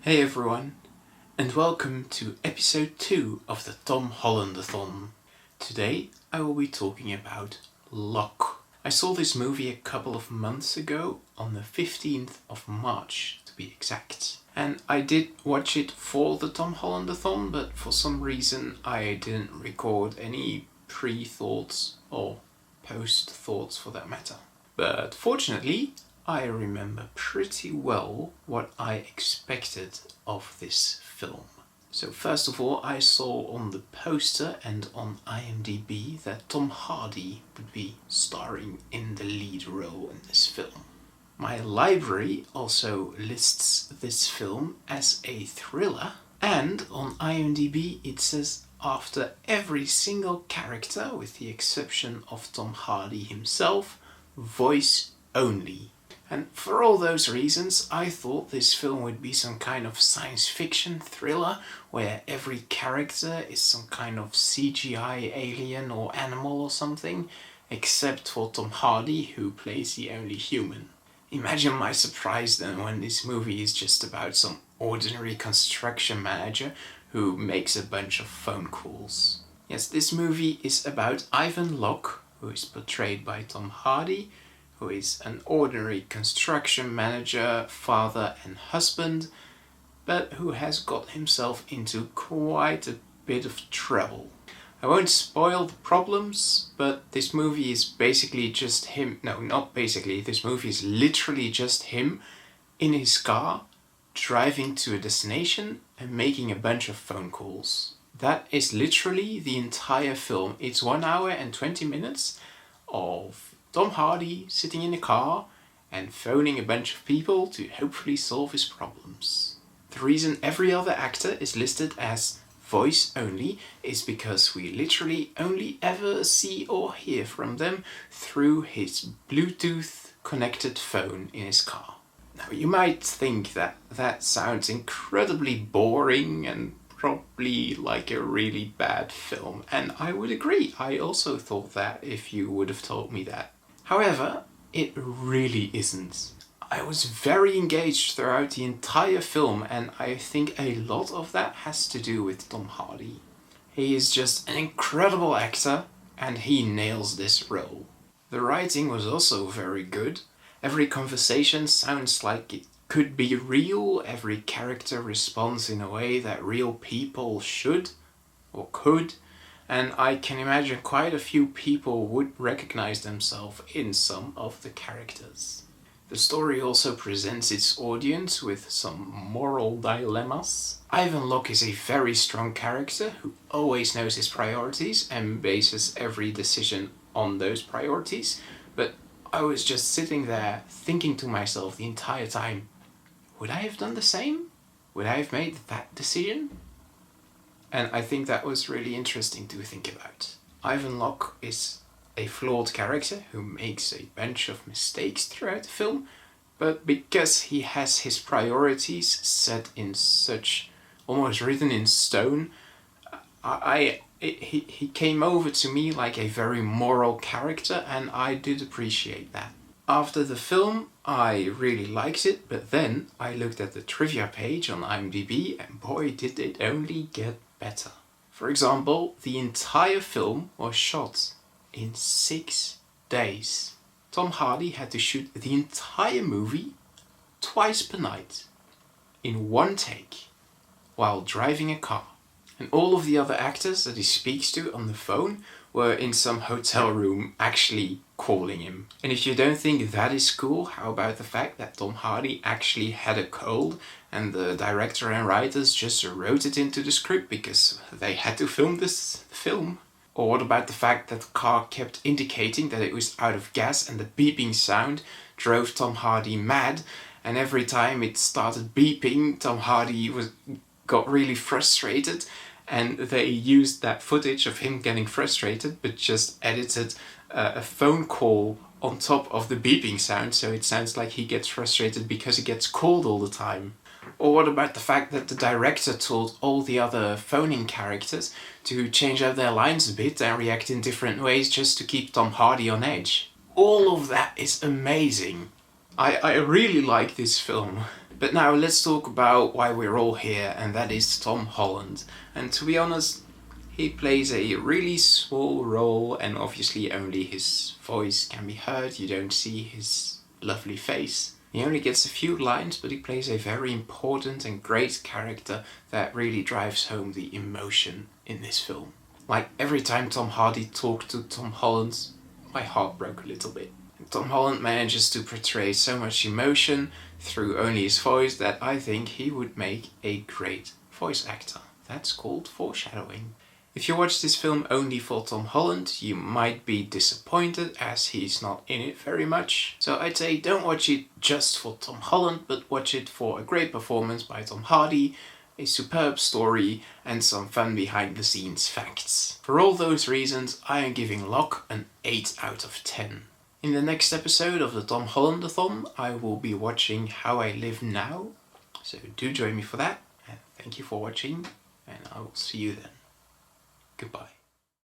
Hey everyone, and welcome to episode 2 of the Tom Holland-a-thon. Today I will be talking about Locke. I saw this movie a couple of months ago, on the 15th of March to be exact. And I did watch it for the Tom Holland-a-thon, but for some reason I didn't record any pre-thoughts or post-thoughts for that matter. But fortunately, I remember pretty well what I expected of this film. So first of all, I saw on the poster and on IMDb that Tom Hardy would be starring in the lead role in this film. My library also lists this film as a thriller, and on IMDb it says after every single character, with the exception of Tom Hardy himself, voice only. And for all those reasons, I thought this film would be some kind of science fiction thriller where every character is some kind of CGI alien or animal or something, except for Tom Hardy, who plays the only human. Imagine my surprise then when this movie is just about some ordinary construction manager who makes a bunch of phone calls. Yes, this movie is about Ivan Locke, who is portrayed by Tom Hardy, who is an ordinary construction manager, father and husband, but who has got himself into quite a bit of trouble. I won't spoil the problems, but this movie is basically just him. No, not basically. This movie is literally just him in his car, driving to a destination and making a bunch of phone calls. That is literally the entire film. It's 1 hour and 20 minutes of Tom Hardy sitting in a car and phoning a bunch of people to hopefully solve his problems. The reason every other actor is listed as voice only is because we literally only ever see or hear from them through his Bluetooth connected phone in his car. Now you might think that that sounds incredibly boring and probably like a really bad film, and I would agree. I also thought that if you would have told me that. However, it really isn't. I was very engaged throughout the entire film, and I think a lot of that has to do with Tom Hardy. He is just an incredible actor, and he nails this role. The writing was also very good. Every conversation sounds like it could be real. Every character responds in a way that real people should or could. And I can imagine quite a few people would recognize themselves in some of the characters. The story also presents its audience with some moral dilemmas. Ivan Locke is a very strong character who always knows his priorities and bases every decision on those priorities. But I was just sitting there thinking to myself the entire time, would I have done the same? Would I have made that decision? And I think that was really interesting to think about. Ivan Locke is a flawed character who makes a bunch of mistakes throughout the film, but because he has his priorities set in such, almost written in stone, he came over to me like a very moral character, and I did appreciate that. After the film, I really liked it, but then I looked at the trivia page on IMDb, and boy did it only get better. For example, the entire film was shot in 6 days. Tom Hardy had to shoot the entire movie twice per night, in one take, while driving a car. And all of the other actors that he speaks to on the phone were in some hotel room actually calling him. And if you don't think that is cool, how about the fact that Tom Hardy actually had a cold and the director and writers just wrote it into the script because they had to film this film? Or what about the fact that the car kept indicating that it was out of gas and the beeping sound drove Tom Hardy mad, and every time it started beeping, Tom Hardy got really frustrated, and they used that footage of him getting frustrated but just edited a phone call on top of the beeping sound, so it sounds like he gets frustrated because he gets called all the time. Or what about the fact that the director told all the other phoning characters to change up their lines a bit and react in different ways just to keep Tom Hardy on edge? All of that is amazing. I really like this film. But now let's talk about why we're all here, and that is Tom Holland. And to be honest, he plays a really small role, and obviously only his voice can be heard. You don't see his lovely face. He only gets a few lines, but he plays a very important and great character that really drives home the emotion in this film. Like every time Tom Hardy talked to Tom Holland, my heart broke a little bit. Tom Holland manages to portray so much emotion through only his voice that I think he would make a great voice actor. That's called foreshadowing. If you watch this film only for Tom Holland, you might be disappointed as he's not in it very much. So I'd say don't watch it just for Tom Holland, but watch it for a great performance by Tom Hardy, a superb story, and some fun behind the scenes facts. For all those reasons, I am giving Locke an 8 out of 10. In the next episode of the Tom Holland-a-thon, I will be watching How I Live Now, so do join me for that, and thank you for watching, and I will see you then. Goodbye.